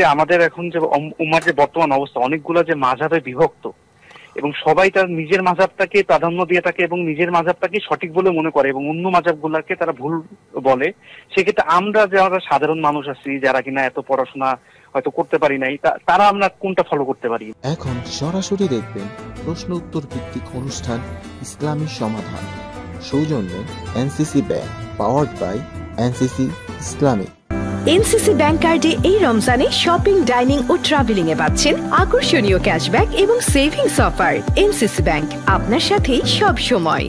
যে আমাদের এখন যে উম্মার যে বর্তমান অবস্থা, অনেকগুলা যে মাযহাবে বিভক্ত এবং সবাই তার নিজের মাযহাবটাকে প্রাধান্য দিয়ে থাকে এবং নিজের মাযহাবটাকে সঠিক বলে মনে করে এবং অন্য মাযহাবগুলোকে তারা ভুল বলে। সেক্ষেত্রে আমরা যারা সাধারণ মানুষ আছি, যারা কিনা এত পড়াশোনা হয়তো করতে পারি নাই, তারা আমরা কোনটা ফলো করতে পারি? এখন সরাসরি দেখবেন প্রশ্ন উত্তর ভিত্তিক অনুষ্ঠান ইসলামী সমাধান, সৌজন্যে NCC bank, powered by NCC Islamic. NCC bank কার্ডে এই রমজানে শপিং, ডাইনিং ও ট্রাভেলিং এ পাচ্ছেন আকর্ষণীয় ক্যাশব্যাক এবং সেভিংস অফার। এনসিসি ব্যাংক, আপনার সাথেই সব সময়।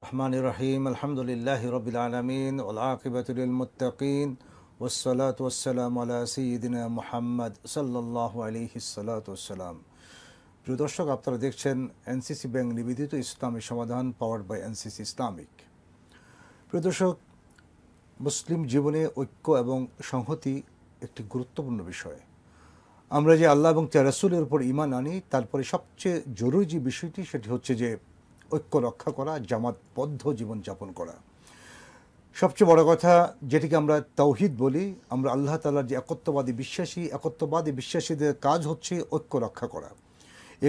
রহমানির রহিম, আলহামদুলিল্লাহি রাব্বিল আলামিন, ওয়াল আকিবাতু লিল মুত্তাকিন, ওয়াসসালাতু ওয়াসসালামু আলা সাইয়্যিদিনা মুহাম্মদ সাল্লাল্লাহু আলাইহি সাল্লাতু ওয়াসসালাম। প্রিয় দর্শক, আপনারা দেখছেন এনসিসি ব্যাংক নিবেদিত ইসলামী সমাধান, পাওয়ার্ড বাই এনসিসি ইসলামিক। প্রিয় দর্শক, মুসলিম জীবনে ঐক্য এবং সংহতি একটি গুরুত্বপূর্ণ বিষয়। আমরা যে আল্লাহ এবং তার রাসূলের উপর ঈমান আনি, তারপরে সবচেয়ে জরুরি যে বিষয়টি সেটি হচ্ছে যে ঐক্য রক্ষা করা, জামাতবদ্ধ জীবনযাপন করা। সবচেয়ে বড় কথা যেটিকে আমরা তাওহীদ বলি, আমরা আল্লাহ তাআলার যে একত্ববাদী বিশ্বাসীদের কাজ হচ্ছে ঐক্য রক্ষা করা।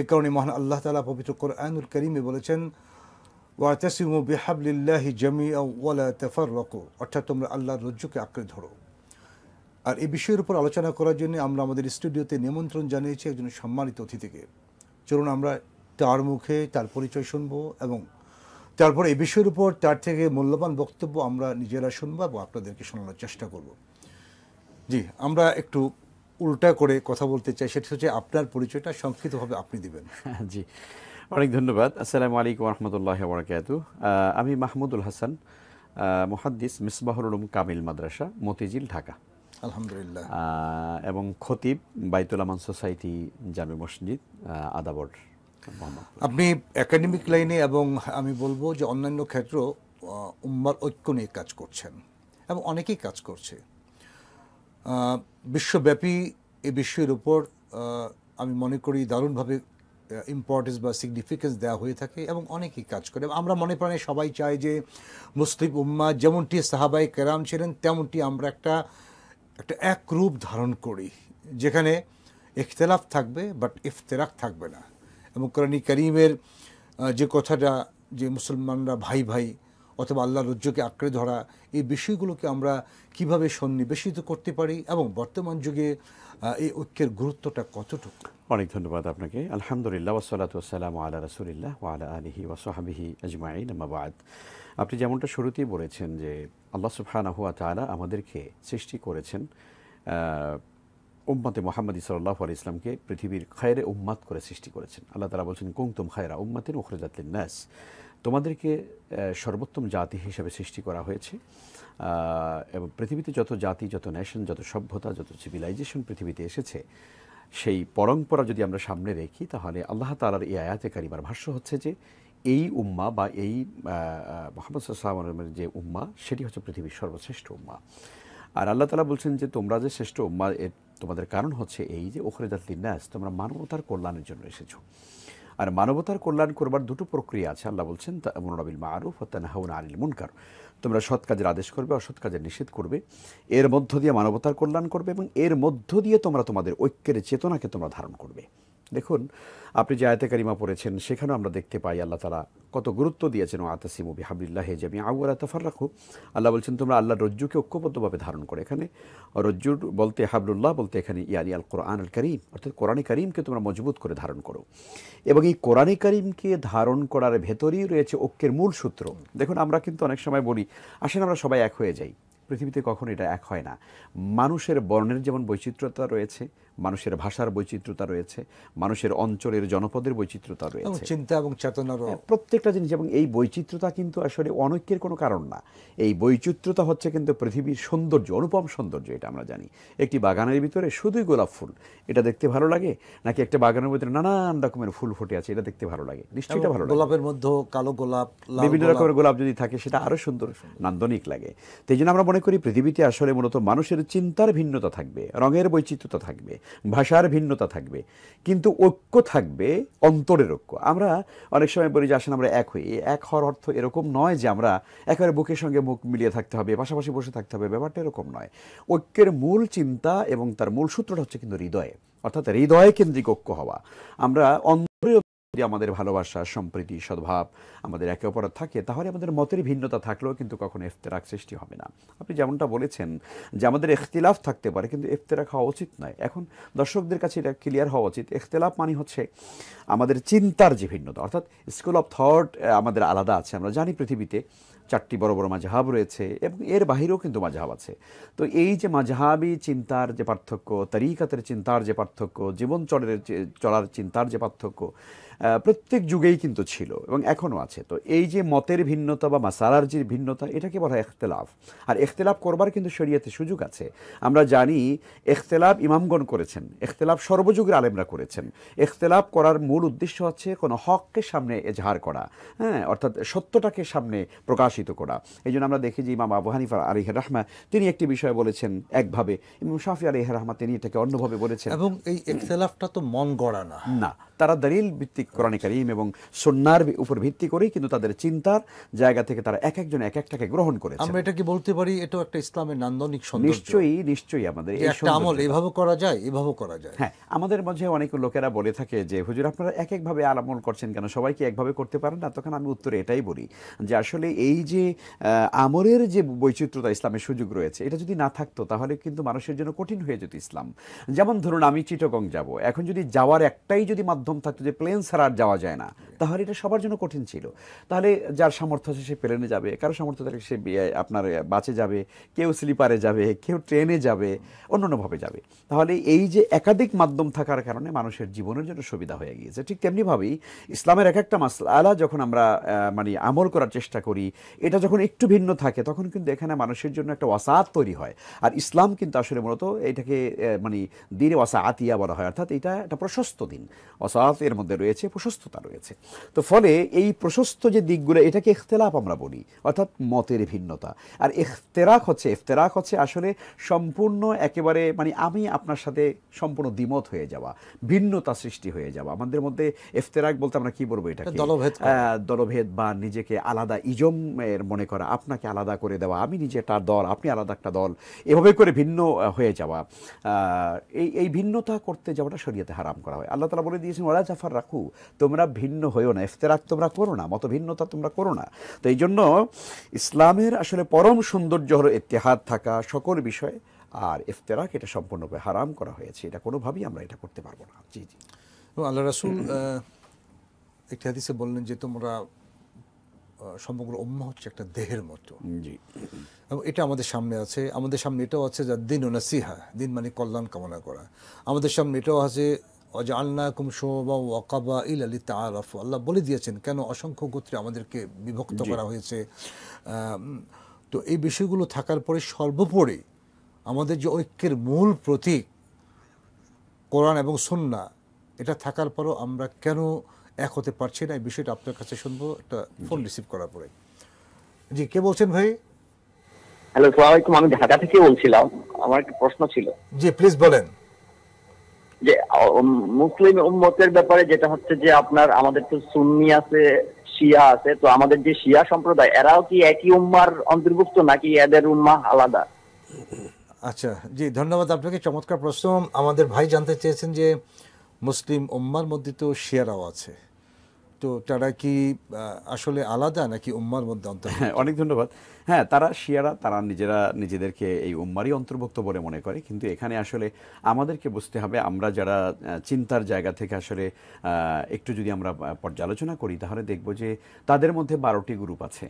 এ কারণে মহান আল্লাহ তাআলা পবিত্র কোরআনুল কারীমে বলেছেন, ওয়াতাসিমু বিহাবলিল্লাহি জামিআন ওয়া লা তাফাররাকু, অর্থাৎ তোমরা আল্লাহর রজ্জুকে আঁকড়ে ধরো। আর এই বিষয়ের উপর আলোচনা করার জন্য আমরা আমাদের স্টুডিওতে নিমন্ত্রণ জানিয়েছি একজন সম্মানিত অতিথিকে। চলুন আমরা তার মুখে তার পরিচয় শুনব এবং তারপর এই বিষয়ের উপর তার থেকে মূল্যবান বক্তব্য আমরা নিজেরা শুনবো এবং আপনাদেরকে শোনানোর চেষ্টা করব। জি, আমরা একটু উল্টা করে কথা বলতে চাই, সেটা হচ্ছে আপনার পরিচয়টা সংক্ষিপ্তভাবে আপনি দিবেন। জি, অনেক ধন্যবাদ। আসসালামু আলাইকুম ওয়া রাহমাতুল্লাহি ওয়া বারাকাতুহু। আমি মাহমুদুল হাসান, মুহাদ্দিস, মিসবাহুল উলুম কামিল মাদ্রাসা, মতিঝিল, ঢাকা। আলহামদুলিল্লাহ। এবং খতিব বাইতুল আমান সোসাইটি জামে মসজিদ, আদাবর। আপনি একাডেমিক লাইনে এবং আমি বলবো যে অন্যান্য ক্ষেত্র উম্মার ঐক্য নিয়ে কাজ করছেন এবং অনেকেই কাজ করছে। বিশ্বব্যাপী এই বিষয়ের উপর আমি মনে করি দারুণভাবে ইম্পর্টেন্স বা সিগনিফিকেন্স দেওয়া হয়ে থাকে এবং অনেকেই কাজ করে। আমরা মনে প্রাণে সবাই চাই যে মুসলিম উম্মা যেমনটি সাহাবাই কেরাম ছিলেন তেমনটি আমরা একটা এক রূপ ধারণ করি, যেখানে ইখতিলাফ থাকবে বাট ইফতিরাক থাকবে না। এবং কোরআন কারীমের যে কথাটা যে মুসলমানরা ভাই ভাই অথবা আল্লাহর রজ্জুকে আঁকড়ে ধরা, এই বিষয়গুলোকে আমরা কিভাবে সন্নিবেশিত করতে পারি এবং বর্তমান যুগে এই ঐক্যের গুরুত্বটা কতটুকু? অনেক ধন্যবাদ আপনাকে। আলহামদুলিল্লাহ, ওয়াসসালাতু ওয়াসসালামু আলা রাসূলিল্লাহ ওয়া আলা আলিহি ওয়া সাহবিহি আজমাইন, আম্মা বা'দ। আপনি যেমনটা শুরুতেই বলেছেন যে আল্লাহ সুবহানাহু ওয়া তাআলা আমাদেরকে সৃষ্টি করেছেন, উম্মতে মুহাম্মাদি সাল্লাল্লাহু আলাইহি ইসলামকে পৃথিবীর খায়রে উম্মাত করে সৃষ্টি করেছেন। আল্লাহ তাআলা বলছেন, কুনতুম খায়রা উম্মাতিন উখরিজাত লিন-নাস, তোমাদেরকে সর্বোত্তম জাতি হিসেবে সৃষ্টি করা হয়েছে। এবং পৃথিবীতে যত জাতি, যত নেশন, যত সভ্যতা, যত সিভিলাইজেশন পৃথিবীতে এসেছে, সেই পরম্পরা যদি আমরা সামনে রেখি, তাহলে আল্লাহ তাআলার এই আয়াতে কারিমার ভাষ্য হচ্ছে যে এই উম্মা বা এই মুহাম্মদ সাল্লাল্লাহু আলাইহি ওয়াসাল্লামের যে উম্মা, সেটি হচ্ছে পৃথিবীর সর্বশ্রেষ্ঠ উম্মা। আর আল্লাহ তাআলা বলছেন যে তোমরা যে শ্রেষ্ঠ উম্মা, তোমাদের কারণ হচ্ছে এই যে উখরিজাত লিন-নাস, তোমরা মানবতার কল্যাণের জন্য এসেছো। আর মানবতার কল্যাণ করবার দুটো প্রক্রিয়া আছে। আল্লাহ বলছেন, তা'মুরুনা বিল মা'রুফ ওয়া তানহাউনা আনিল মুনকার, তোমরা সৎ কাজের আদেশ করবে, অসৎ কাজের নিষেধ করবে, এর মধ্য দিয়ে মানবতার কল্যাণ করবে এবং এর মধ্য দিয়ে তোমরা তোমাদের ঐক্যের চেতনাকে তোমরা ধারণ করবে। দেখুন, আপনি যে আয়াতে কারিমা পড়েছেন সেখানেও আমরা দেখতে পাই আল্লাহ তাআলা কত গুরুত্ব দিয়েছেন, ওয়াতাসিমু বিহাবলিল্লাহি জামিআন ওয়া লা তাফাররাকু। আল্লাহ বলছেন তোমরা আল্লাহর রজ্জুকে ঐক্যবদ্ধভাবে ধারণ করে। এখানে রজ্জুর বলতে হাবলুল্লাহ বলতে এখানে ইয়ানি আল কোরআন আল কারীম, অর্থাৎ কোরআনে কারীমকে তোমরা মজবুত করে ধারণ করো। এবং এই কোরআনে কারীমকে ধারণ করার ভেতরেই রয়েছে ঐক্যের মূল সূত্র। দেখুন, আমরা কিন্তু অনেক সময় বলি আসেন আমরা সবাই এক হয়ে যাই। পৃথিবীতে কখনো এটা এক হয় না। মানুষের বর্ণের যেমন বৈচিত্র্যতা রয়েছে, মানুষের ভাষার বৈচিত্র্যতা রয়েছে, মানুষের অঞ্চলের জনপদের বৈচিত্র্যতা রয়েছে, চিন্তা এবং চেতনার প্রত্যেকটা জিনিস। এবং এই বৈচিত্র্যতা কিন্তু আসলে অনৈক্যের কোনো কারণ না। এই বৈচিত্র্যতা হচ্ছে কিন্তু পৃথিবীর সৌন্দর্য, অনুপম সৌন্দর্য। এটা আমরা জানি। একটি বাগানের ভিতরে শুধুই গোলাপ ফুল, এটা দেখতে ভালো লাগে, নাকি একটা বাগানের ভিতরে নানান রকমের ফুল ফুটে আছে, এটা দেখতে ভালো লাগে? নিশ্চয়ই এটা ভালো লাগে। গোলাপের মধ্যে কালো গোলাপ, বিভিন্ন রকমের গোলাপ যদি থাকে সেটা আরো সুন্দর, নান্দনিক লাগে। তো এই জন্য আমরা মনে মনে করি পৃথিবীতে আসলে মূলত মানুষের চিন্তার ভিন্নতা থাকবে, রঙের বৈচিত্র্যতা থাকবে, ভাষার ভিন্নতা থাকবে, কিন্তু ঐক্য থাকবে, অন্তরের ঐক্য। আমরা অনেক সময় বলি যে আসলে আমরা এক হই। এক হওয়ার অর্থ এরকম নয় যে আমরা একেবারে বুকের সঙ্গে মুখ মিলিয়ে থাকতে হবে, পাশাপাশি বসে থাকতে হবে, ব্যাপারটা এরকম নয়। ঐক্যের মূল চিন্তা এবং তার মূল সূত্রটা হচ্ছে কিন্তু হৃদয়ে, অর্থাৎ হৃদয় কেন্দ্রিক ঐক্য হওয়া। আমরা অন্তরে যদি আমাদের ভালোবাসা, সম্প্রীতি, সদ্ভাব আমাদের একে অপরের থাকে, তাহলে আমাদের মতের ভিন্নতা থাকলেও কিন্তু কখনো ইফতেরাক সৃষ্টি হবে না। আপনি যেমনটা বলেছেন যে আমাদের ইখতিলাফ থাকতে পারে, কিন্তু ইফতেরাক হওয়া উচিত নয়। এখন দর্শকদের কাছে এটা ক্লিয়ার হওয়া উচিত, ইখতিলাফ মানে হচ্ছে আমাদের চিন্তার যে ভিন্নতা, অর্থাৎ স্কুল অফ থট আমাদের আলাদা আছে। আমরা জানি পৃথিবীতে 4টি বড় বড় মাযহাব রয়েছে এবং এর বাহিরেও কিন্তু মাযহাব আছে। তো এই যে মাযহাবী চিন্তার যে পার্থক্য, তরিকাতের চিন্তার যে পার্থক্য, জীবন চলার চিন্তার যে পার্থক্য, প্রত্যেক যুগেই কিন্তু ছিল এবং এখনও আছে। তো এই যে মতের ভিন্নতা বা মাসালার যে ভিন্নতা, এটাকে বলা হয় ইখতিলাফ। আর ইখতিলাফ করবার কিন্তু শরীয়তে সুযোগ আছে। আমরা জানি ইখতিলাফ ইমামগণ করেছেন, ইখতিলাফ সর্বযুগের আলেমরা করেছেন। ইখতিলাফ করার মূল উদ্দেশ্য হচ্ছে কোনো হককে সামনে এজাহার করা, হ্যাঁ, অর্থাৎ সত্যটাকে সামনে প্রকাশিত করা। এই জন্য আমরা দেখি যে ইমাম আবু হানিফা আলাইহির রাহমা তিনি একটি বিষয় বলেছেন একভাবে, ইমাম শাফি আলাইহির রাহমা তিনি এটাকে অন্যভাবে বলেছেন। এবং এই ইখতিলাফটা তো মন গড়া না, না, তারা দলিল ভিত্তিক কোরআনে কারীম এবং সুন্নাহর উপর ভিত্তি করেই কিন্তু তাদের চিন্তার জায়গা থেকে তারা এক একজন এক একটাকে গ্রহণ করেছে। আমরা এটা কি বলতে পারি এটাও একটা ইসলামের নান্দনিক সৌন্দর্য? নিশ্চয়ই, নিশ্চয়ই। আমাদের এই একটা আমল এভাবে করা যায়, এভাবে করা যায়। হ্যাঁ, আমাদের মাঝে অনেক লোকেরা বলে থাকে যে হুজুর আপনারা এক একভাবে আমল করছেন কেন, সবাইকে একভাবে করতে পারেন না? তখন আমি উত্তরে এটাই বলি যে আসলে এই যে আমলের যে বৈচিত্র্যতা ইসলামের সুযোগ রয়েছে, এটা যদি না থাকতো তাহলে কিন্তু মানুষের জন্য কঠিন হয়ে যেত ইসলাম। যেমন ধরুন আমি চিটাগং যাব, এখন যদি যাওয়ার একটাই যদি মাধ্যম থাকতো যে প্লেন ছাড়া আর যাওয়া যায় না, তাহলে এটা সবার জন্য কঠিন ছিল। তাহলে যার সামর্থ্য আছে সে প্লেনে যাবে, কারো সামর্থ্য থাকলে সে আপনার বাসে যাবে, কেউ স্লিপারে যাবে, কেউ ট্রেনে যাবে, অন্যান্যভাবে যাবে। তাহলে এই যে একাধিক মাধ্যম থাকার কারণে মানুষের জীবনের জন্য সুবিধা হয়ে গিয়েছে। ঠিক তেমনিভাবেই ইসলামের এক একটা মাসআলা যখন আমরা মানে আমল করার চেষ্টা করি, এটা যখন একটু ভিন্ন থাকে তখন কিন্তু এখানে মানুষের জন্য একটা ওয়াসাআত তৈরি হয়। আর ইসলাম কিন্তু আসলে মূলত এটাকে মানে দিনে ওয়াসাআতিয়া বলা হয়, অর্থাৎ এটা একটা প্রশস্ত দিন। ওয়াসাআত এর মধ্যে রয়েছে, প্রশস্ততা রয়েছে। তো ফলে এই প্রশস্ত যে দিকগুলো, এটাকে ইখতিলাফ আমরা বলি, অর্থাৎ মতের ভিন্নতা। আর ইফতেরাক হচ্ছে আসলে সম্পূর্ণ একেবারে মানে আমি আপনার সাথে সম্পূর্ণ দ্বিমত হয়ে যাওয়া, ভিন্নতা সৃষ্টি হয়ে যাওয়া। আমাদের মধ্যে ইফতেরাক বলতে আমরা কি বলবো, এটাকে দলভেদ বা নিজেকে আলাদা ইজমের মনে করা, আপনাকে আলাদা করে দেওয়া, আমি নিজে একটা দল, আপনি আলাদা একটা দল, এভাবে করে ভিন্ন হয়ে যাওয়া। এই ভিন্নতা করতে যাওয়াটা শরীয়তে হারাম করা হয়। আল্লাহ তাআলা বলে দিয়েছেন ওয়ালা তাফাররাকু, তোমরা ভিন্ন হয়েও না, ইফতেরাক তোমরা করো না, মত ভিন্নতা তোমরা করো না। তো এই জন্য ইসলামের আসলে পরম সৌন্দর্য হলো ইত্তেহাদ থাকা সকল বিষয়ে, আর ইফতেরাক এটা সম্পূর্ণভাবে হারাম করা হয়েছে। এটা কোনোভাবেই আমরা এটা করতে পারবো না। জি জি। আল্লাহ রাসূল একটি হাদিসে বললেন যে তোমরা সমগ্র উম্মাহ হচ্ছে একটা দেহের মতো। জি। এবং এটা আমাদের সামনে আছে, আমাদের সামনে এটাও আছে যে দিন ও নাসিহা, দিন মানে কল্যাণ কামনা করা। আমাদের সামনে এটাও আছে ওয়াজআলনাকুম শুউবান ওয়া কাবাইলা লিতাআরাফু, আল্লাহ বলে দিয়েছেন কেন অসংখ্য গোত্রে আমাদেরকে বিভক্ত করা হয়েছে। তো এই বিষয়গুলো থাকার পরে সর্বোপরি আমাদের যে ঐক্যের মূল প্রতীক কোরআন এবং সুন্নাহ, এটা থাকার পরও আমরা কেন এক হতে পারছি না, এই বিষয়টা আপনার কাছে শুনবো একটা ফোন রিসিভ করার পরে। জি, কে বলছেন ভাই? হ্যালো, আসসালামু আলাইকুম। আমি ঢাকা থেকে বলছিলাম, আমার একটা প্রশ্ন ছিল। জি প্লিজ বলেন। যে মুসলিম উম্মতের ব্যাপারে যেটা হচ্ছে যে আপনার আমাদের তো সুন্নি আছে, শিয়া আছে, তো আমাদের যে শিয়া সম্প্রদায় এরাও কি একই উম্মার অন্তর্ভুক্ত নাকি এদের উম্মাহ আলাদা? আচ্ছা, জি ধন্যবাদ আপনাকে, চমৎকার প্রশ্ন। আমাদের ভাই জানতে চেয়েছেন যে মুসলিম উম্মার মধ্যে তো শিয়ারাও আছে, তো তারা কি আসলে আলাদা নাকি উম্মার মধ্যে অন্তর্ভুক্ত? হ্যাঁ, অনেক ধন্যবাদ। হ্যাঁ, তারা শিয়ারা, তারা নিজেদেরকে এই উম্মারই অন্তর্ভুক্ত বলে মনে করে। কিন্তু এখানে আসলে আমাদেরকে বুঝতে হবে, আমরা যারা চিন্তার জায়গা থেকে আসলে একটু যদি আমরা পর্যালোচনা করি, তাহলে দেখব যে তাদের মধ্যে 12টি গ্রুপ আছে,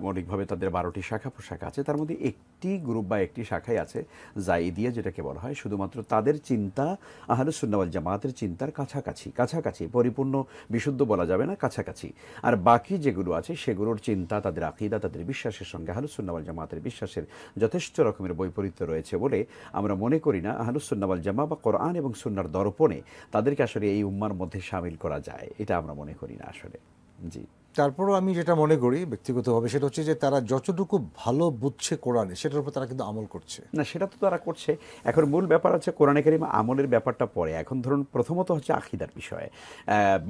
মৌলিকভাবে তাদের 12টি শাখা প্রশাখা আছে। তার মধ্যে একটি গ্রুপ বা একটি শাখাই আছে জাইদিয়া, যেটাকে বলা হয় শুধুমাত্র তাদের চিন্তা আহলুস সুন্নাহ ওয়াল জামাতের চিন্তার কাছাকাছি, পরিপূর্ণ বিশুদ্ধ বলা যাবে না, কাছাকাছি। আর বাকি যেগুলো আছে সেগুলোর চিন্তা, তাদের আকীদা, তাদের বিশ্বাসের সঙ্গে আহলুস সুন্নাহ ওয়াল জামাতের বিশ্বাসের যথেষ্ট রকমের বৈপরীত্য রয়েছে বলে আমরা মনে করি না আহলুস সুন্নাহ ওয়াল জামাত বা কোরআন এবং সুন্নাহর দর্পণে তাদেরকে আসলে এই উম্মার মধ্যে শামিল করা যায়, এটা আমরা মনে করি না আসলে। জি। তারপরও আমি যেটা মনে করি ব্যক্তিগতভাবে সেটা হচ্ছে যে তারা যতটুকু ভালো বুঝছে কোরআনে সেটার উপর তারা কিন্তু আমল করছে। না, সেটা তো তারা করছে। এখন মূল ব্যাপার হচ্ছে কোরআনে কারিম আমলের ব্যাপারটা পরে। এখন ধরুন প্রথমত হচ্ছে আকিদার বিষয়ে,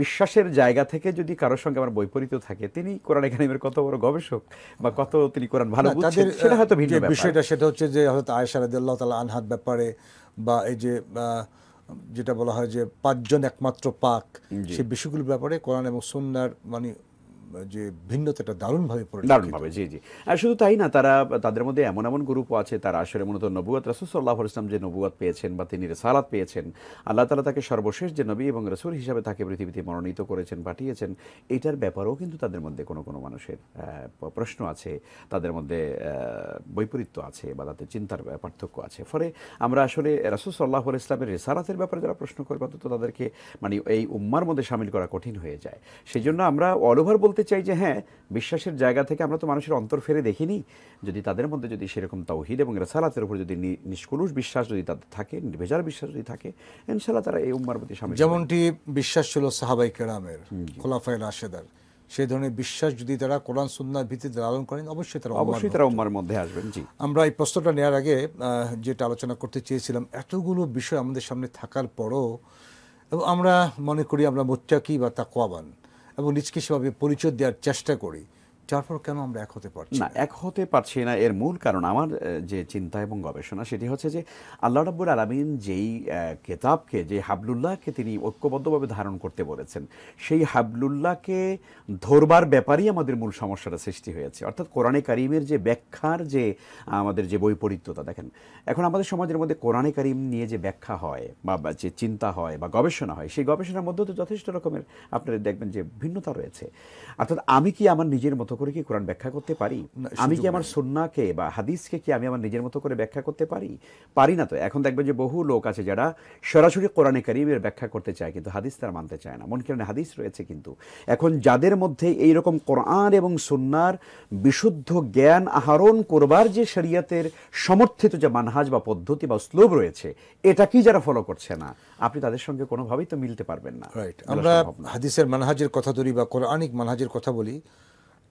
বিশ্বাসের জায়গা থেকে যদি কারোর সঙ্গে আমার বৈপরীত্য থাকে, তিনি কোরআনে কারিমের কত বড় গবেষক বা কত তিনি কোরআন ভালো বুঝছেন সেটা হয়তো ভিন্ন ব্যাপার। বিষয়টা সেটা হচ্ছে যে হযরত আয়েশা রাদিয়াল্লাহু তাআলা আনহার ব্যাপারে, বা এই যে যেটা বলা হয় যে 5 জন একমাত্র পাক, সেই বিষয়গুলোর ব্যাপারে কোরআন এবং সুন্নাহর মানে যে ভিন্নতাটা দারুণভাবে দারুণভাবে, জি জি। আর শুধু তাই না, তারা তাদের মধ্যে এমন এমন গ্রুপও আছে তারা আসলে মূলত নবুয়ত, রাসূল সাল্লাল্লাহু আলাইহি ওয়াসাল্লাম যে নবুয়ত পেয়েছেন বা তিনি রিসালাত পেয়েছেন, আল্লাহ তাআলা তাকে সর্বশেষ যে নবী এবং রাসূল হিসাবে তাকে পৃথিবীতে মনোনীত করেছেন, পাঠিয়েছেন, এটার ব্যাপারেও কিন্তু তাদের মধ্যে কোনো কোনো মানুষের প্রশ্ন আছে, তাদের মধ্যে বৈপরীত্য আছে বা তাদের চিন্তার পার্থক্য আছে। ফলে আমরা আসলে রাসূল সাল্লাল্লাহু আলাইহি ওয়াসাল্লামের রিসালাতের ব্যাপারে যারা প্রশ্ন করবে তো তাদেরকে মানে এই উম্মার মধ্যে শামিল করা কঠিন হয়ে যায়। সেই জন্য আমরা অল ওভার বলতে চাই যে হ্যাঁ, বিশ্বাসের জায়গা থেকে আমরা তো মানুষের অন্তর ফেরে দেখিনি, যদি তাদের মধ্যে যদি সেরকম তাওহীদ এবং রিসালাতের উপর যদি নিষ্কলুষ বিশ্বাস যদি তাদের থাকে, নির্ভেজাল বিশ্বাস যদি থাকে, ইনশাআল্লাহ তারা এই উম্মার মধ্যে শামিল। যেমনটি বিশ্বাস ছিল সাহাবায়ে কেরামের, খোলাফায়ে রাশেদার, সেই ধরনের বিশ্বাস যদি তারা কোরআন সুন্নাহর ভিত্তিতে লালন করেন অবশ্যই তারা উম্মার মধ্যে আসবেন। জি, আমরা এই প্রশ্নটা নেওয়ার আগে যেটা আলোচনা করতে চেয়েছিলাম, এতগুলো বিষয় আমাদের সামনে থাকার পরও এবং আমরা মনে করি আমরা মুত্তাকি বা তাকওয়াবান এবং নিজকে সেভাবে পরিচয় দেওয়ার চেষ্টা করি, তারপর কেন আমরা এক হতে পারছি না? এক হতে পারছি না এর মূল কারণ আমার যে চিন্তা এবং গবেষণা সেটি হচ্ছে যে আল্লাহ রাব্বুল আলামিন যেই কিতাবকে, যে হাবলুল্লাহকে তিনি ঐক্যবদ্ধভাবে ধারণ করতে বলেছেন, সেই হাবলুল্লাহকে ধরবার ব্যাপারেই আমাদের মূল সমস্যাটা সৃষ্টি হয়েছে। অর্থাৎ কোরআনে কারিমের যে ব্যাখ্যার যে আমাদের যে বৈপরীত্যতা, দেখেন এখন আমাদের সমাজের মধ্যে কোরআনে কারিম নিয়ে যে ব্যাখ্যা হয় বা যে চিন্তা হয় বা গবেষণা হয়, সেই গবেষণার মধ্যে তো যথেষ্ট রকমের আপনারা দেখবেন যে ভিন্নতা রয়েছে। অর্থাৎ আমি কি আমার নিজের মতো করে কি কোরআন ব্যাখ্যা করতে পারি? আমি কি আমার সুন্নাহকে বা হাদিসকে কি আমি আমার নিজের মতো করে ব্যাখ্যা করতে পারি না তো। এখন দেখবেন যে বহু লোক আছে যারা সরাসরি কোরআনে কারিমের ব্যাখ্যা করতে চায় কিন্তু হাদিস তারা মানতে চায় না। মন কেন হাদিস রয়েছে, কিন্তু এখন যাদের মধ্যে এইরকম কোরআন এবং সুন্নাহর বিশুদ্ধ জ্ঞান আহরণ করবার যে শরীয়তের সমর্থিত যে মানহাজ বা পদ্ধতি বা উসলুব রয়েছে, এটা কি যারা ফলো করছে না, আপনি তাদের সঙ্গে কোনোভাবেই তো মিলতে পারবেন না। রাইট, আমরা হাদিসের মানহাজের কথা ধরি বা কোরআনিক মানহাজের কথা বলি,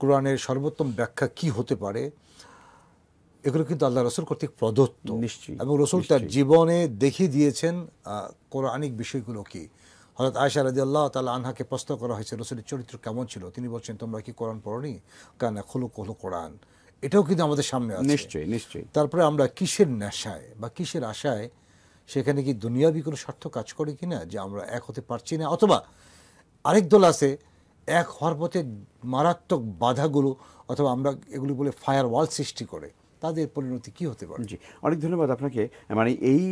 কোরআনের সর্বোত্তম ব্যাখ্যা কি হতে পারে, এগুলো কিন্তু আল্লাহ রসুল কর্তৃক প্রদত্ত নিশ্চয়ই, এবং রসুল তার জীবনে দেখিয়ে দিয়েছেন কোরআনিক বিষয়গুলো কি। হযরত আয়েশা রাদিয়াল্লাহু তাআলা আনহাকে প্রশ্ন করা হয়েছে রসুলের চরিত্র কেমন ছিল, তিনি বলছেন তোমরা কি কোরআন পড়নি, কানা খুলুকুল কোরআন। এটাও কিন্তু আমাদের সামনে আছে। নিশ্চয়ই নিশ্চয়ই। তারপরে আমরা কিসের নেশায় বা কিসের আশায়, সেখানে কি দুনিয়াবি কোনো স্বার্থ কাজ করে কিনা যে আমরা এক হতে পারছি না, অথবা আরেক দল আছে এক হওয়ার পথে মারাত্মক বাধাগুলো, অথবা আমরা এগুলি বলে ফায়ার ওয়াল সৃষ্টি করে, তাদের পরিণতি কি হতে পারে? জি, অনেক ধন্যবাদ আপনাকে। মানে এই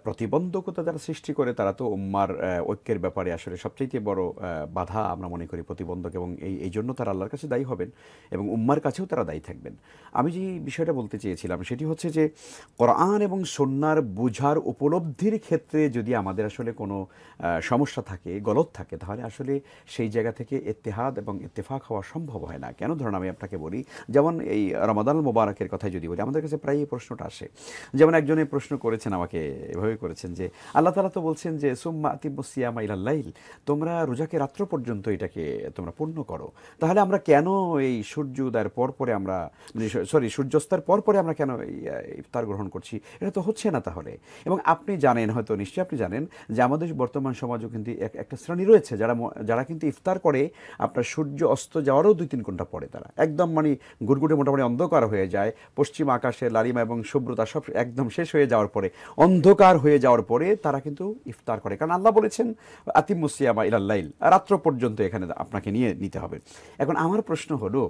প্রতিবন্ধকতা যারা সৃষ্টি করে তারা তো উম্মার ঐক্যের ব্যাপারে আসলে সবচেয়ে বড় বাধা আমরা মনে করি, প্রতিবন্ধক, এবং এই জন্য তারা আল্লাহর কাছে দায়ী হবেন এবং উম্মার কাছেও তারা দায়ী থাকবেন। আমি যে বিষয়টা বলতে চেয়েছিলাম সেটি হচ্ছে যে কোরআন এবং সুন্নাহর বুঝার উপলব্ধির ক্ষেত্রে যদি আমাদের আসলে কোনো সমস্যা থাকে, গলত থাকে, তাহলে আসলে সেই জায়গা থেকে ইত্তেহাদ এবং ইত্তেফাক হওয়া সম্ভব হয় না। কেন ধরুন আমি আপনাকে বলি, যেমন এই রমাদান মুবারকের কথাই যদি বলি, আমাদের কাছে প্রায় এই প্রশ্নটা আসে। যেমন একজনে প্রশ্ন করেছেন আমাকে, এভাবে করেছেন যে আল্লাহ তাআলা তো বলছেন যে সুম্মা আতিম্মুস সিয়ামা ইলাল লাইল, তোমরা রোজাকে রাত্র পর্যন্ত এটাকে তোমরা পূর্ণ করো, তাহলে আমরা কেন এই সূর্য উদয়ের পর পরে আমরা সূর্যাস্তের পর পরে আমরা কেন ইফতার গ্রহণ করছি? এটা তো হচ্ছে না তাহলে। এবং আপনি জানেন, হয়তো নিশ্চয়ই আপনি জানেন যে আমাদের বর্তমান সমাজও কিন্তু একটা শ্রেণী রয়েছে যারা কিন্তু ইফতার করে আপনার সূর্য অস্ত যাওয়ারও 2-3 ঘন্টা পরে, তারা একদম মানে গুড়গুড়ে মোটামুটি অন্ধকার হয়ে যায়, পশ্চিম আকাশে লালিমা এবং শুভ্রতা সব একদম শেষ হয়ে যাওয়ার পরে, অন্ধকার হয়ে যাওয়ার পরে তারা কিন্তু ইফতার করে। কারণ আল্লাহ বলেছেন আতিম্মুস সিয়ামা ইলাল লাইল, রাত্র পর্যন্ত এখানে আপনাকে নিতে হবে। এখন আমার প্রশ্ন হলো,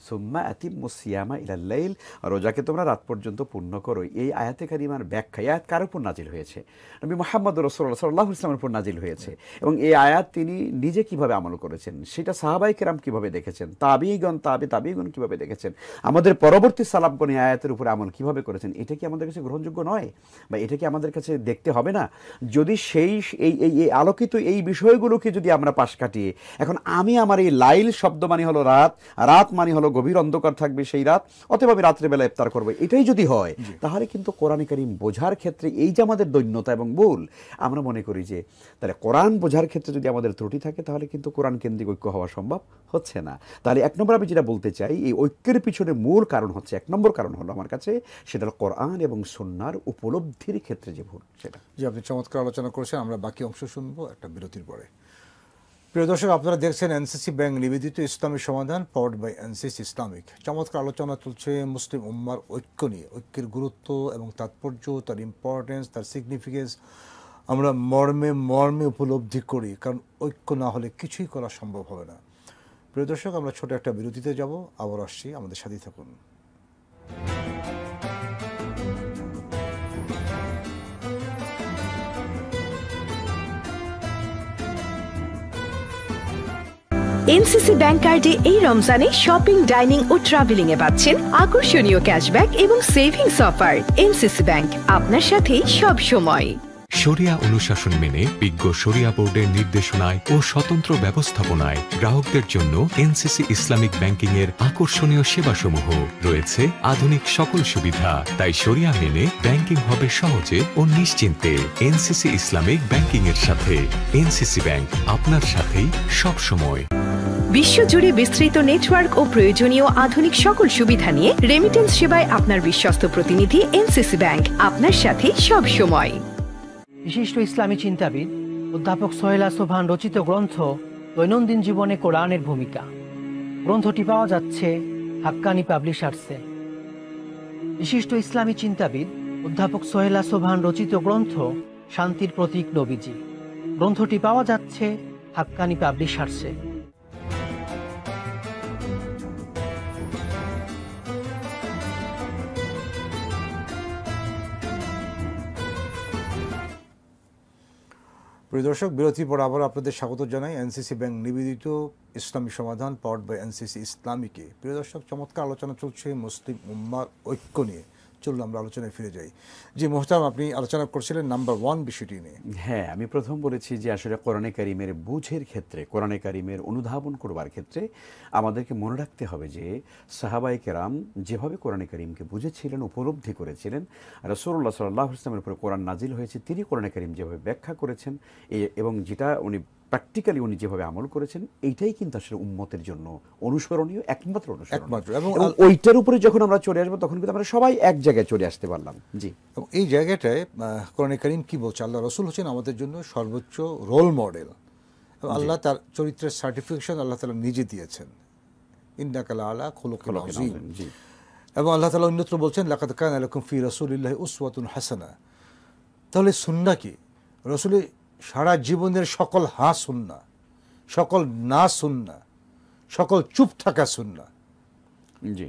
সুম্মা আতিম্মুস সিয়ামা ইলাল লাইল, রোজাকে তোমরা রাত পর্যন্ত পূর্ণ করো, এই আয়াতে কারিমার ব্যাখ্যা, এই আয়াত কার উপর নাজিল হয়েছে? নবী মুহাম্মদ রাসূলুল্লাহ সাল্লাল্লাহু আলাইহি ওয়াসাল্লামের উপর নাজিল হয়েছে। এবং এই আয়াত তিনি নিজে কিভাবে আমল করেছেন, সেটা সাহাবায়ে কেরাম কিভাবে দেখেছেন, তাবিঈগণ কিভাবে দেখেছেন, আমাদের পরবর্তী সালাফগণ এই আয়াত আয়াতের উপরে আমল কিভাবে করেছেন, এটা কি আমাদের কাছে গ্রহণযোগ্য নয়, বা এটা কি আমাদের কাছে দেখতে হবে না? যদি সেই এই আলোকিত এই বিষয়গুলোকে যদি আমরা পাশ কাটিয়ে, এখন আমি আমার এই লাইল শব্দ মানে হলো রাত, রাত মানে হলো গভীর অন্ধকার থাকবে সেই রাত, অতএব আমি রাত্রেবেলা ইফতার করবো, এটাই যদি হয়, তাহলে কিন্তু কোরআন কারীম বোঝার ক্ষেত্রে এই যে আমাদের দৈন্যতা এবং ভুল, আমরা মনে করি যে তাহলে কোরআন বোঝার ক্ষেত্রে যদি আমাদের ত্রুটি থাকে, তাহলে কিন্তু কোরআন কেন্দ্রিক ঐক্য হওয়া সম্ভব হচ্ছে না। তাহলে এক নম্বর আমি যেটা বলতে চাই, এই ঐক্যের পিছনে মূল কারণ হচ্ছে, এক নম্বর কারণ হলো আমার কাছে, সেটা হলো কোরআন এবং সুন্নাহর উপলব্ধির ক্ষেত্রে যে ভুল সেটা। যে আপনি চমৎকার আলোচনা করেছেন, আমরা বাকি অংশ শুনবো একটা বিরতির পরে। প্রিয় দর্শক, আপনারা দেখছেন এনসিসি ব্যাংক নিবেদিত ইসলামী সমাধান, পাওয়ার্ড বাই এনসিসি ইসলামিক। চমৎকার আলোচনা চলছে মুসলিম উম্মার ঐক্য নিয়ে, ঐক্যের গুরুত্ব এবং তাৎপর্য, তার ইম্পর্টেন্স, তার সিগনিফিকেন্স আমরা মর্মে মর্মে উপলব্ধি করি, কারণ ঐক্য না হলে কিছুই করা সম্ভব হবে না। প্রিয় দর্শক, আমরা ছোট একটা বিরতিতে যাব, আবার আসছি, আমাদের সাথেই থাকুন। এনসিসি ব্যাংক কার্ডে এই রমজানে শপিং, ডাইনিং ও ট্রাভেলিং এ পাচ্ছেন আকর্ষণীয় ক্যাশব্যাক এবং সেভিংস অফার। এনসিসি ব্যাংক, আপনার সাথেই সব সময়। শরিয়া অনুশাসন মেনে বিজ্ঞ শরিয়া বোর্ডের নির্দেশনায় ও স্বতন্ত্র ব্যবস্থাপনায় গ্রাহকদের জন্য এনসিসি ইসলামিক ব্যাংকিং এর আকর্ষণীয় সেবাসমূহ রয়েছে, আধুনিক সকল সুবিধা। তাই শরিয়া মেনে ব্যাংকিং হবে সহজে ও নিশ্চিন্তে এনসিসি ইসলামিক ব্যাংকিং এর সাথে। এনসিসি ব্যাংক, আপনার সাথেই সব সময়। বিশ্বজুড়ে বিস্তৃত নেটওয়ার্ক ও প্রয়োজনীয় আধুনিক সকল সুবিধা নিয়ে রেমিটেন্স সেবায় আপনার বিশ্বস্ত প্রতিনিধি এনসিসি ব্যাংক, আপনার সাথে সব সময়। বিশিষ্ট ইসলামী চিন্তাবিদ অধ্যাপক সোহেলা সোবহান রচিত গ্রন্থ দৈনন্দিন জীবনে কোরআনের ভূমিকা। গ্রন্থটি পাওয়া যাচ্ছে হাক্কানি পাবলিশার্সে। বিশিষ্ট ইসলামী চিন্তাবিদ অধ্যাপক সোহেলা সোবহান রচিত গ্রন্থ শান্তির প্রতীক নবীজি। গ্রন্থটি পাওয়া যাচ্ছে হাক্কানি পাবলিশার্সে। প্রিয় দর্শক, বিরতির পর আবার আপনাদের স্বাগত জানাই এনসিসি ব্যাংক নিবেদিত ইসলামী সমাধান, পাওয়ার্ড বাই এনসিসি ইসলামিকে। প্রিয় দর্শক, চমৎকার আলোচনা চলছে মুসলিম উম্মার ঐক্য নিয়ে। চলুন আমরা আলোচনায় ফিরে যাই। জি মোহতারাম, আপনি আলোচনা করছিলেন নাম্বার 1 বিষয়টি নিয়ে। হ্যাঁ, আমি প্রথম বলেছি যে আসলে কোরআনে কারিমের বুঝের ক্ষেত্রে, কোরআনে কারিমের অনুধাবন করবার ক্ষেত্রে আমাদেরকে মনে রাখতে হবে যে সাহাবায়ে কেরাম যেভাবে কোরআনে কারিমকে বুঝেছিলেন, উপলব্ধি করেছিলেন, রাসূলুল্লাহ সাল্লাল্লাহু আলাইহি ওয়াসাল্লামের উপরে কোরআন নাজিল হয়েছে, তিনি কোরআনে কারিম যেভাবে ব্যাখ্যা করেছেন এবং যেটা উনি প্র্যাকটিক্যালি উনি যেভাবে আমল করেছেন, এইটাই কিন্তু আসলে উম্মতের জন্য অনুসরণীয়, একমাত্র অনুসরণীয়। এবং ওইটার উপরে যখন আমরা চলে আসবো, তখন কিন্তু আমরা সবাই এক জায়গায় চলে আসতে পারলাম। জি, এই জায়গাটায় কোরআনে কারিম কি বলছে? আল্লাহ রাসূল হচ্ছেন আমাদের জন্য সর্বোচ্চ রোল মডেল। আল্লাহ তার চরিত্রের সার্টিফিকেশন আল্লাহ তাআলা নিজে দিয়েছেন, ইন্নাকা লাআলা খুলুকিন আযীম। এবং আল্লাহ তাআলা অন্যত্র বলছেন, লাকাদ কানা লাকুম ফি রাসূলিল্লাহি উসওয়াতুন হাসানা। তাহলে সুন্নাহ কি? রাসূলের সারা জীবনের সকল হা সুন্নাহ, সকল না সুন্নাহ, সকল চুপ থাকা সুন্নাহ। জি,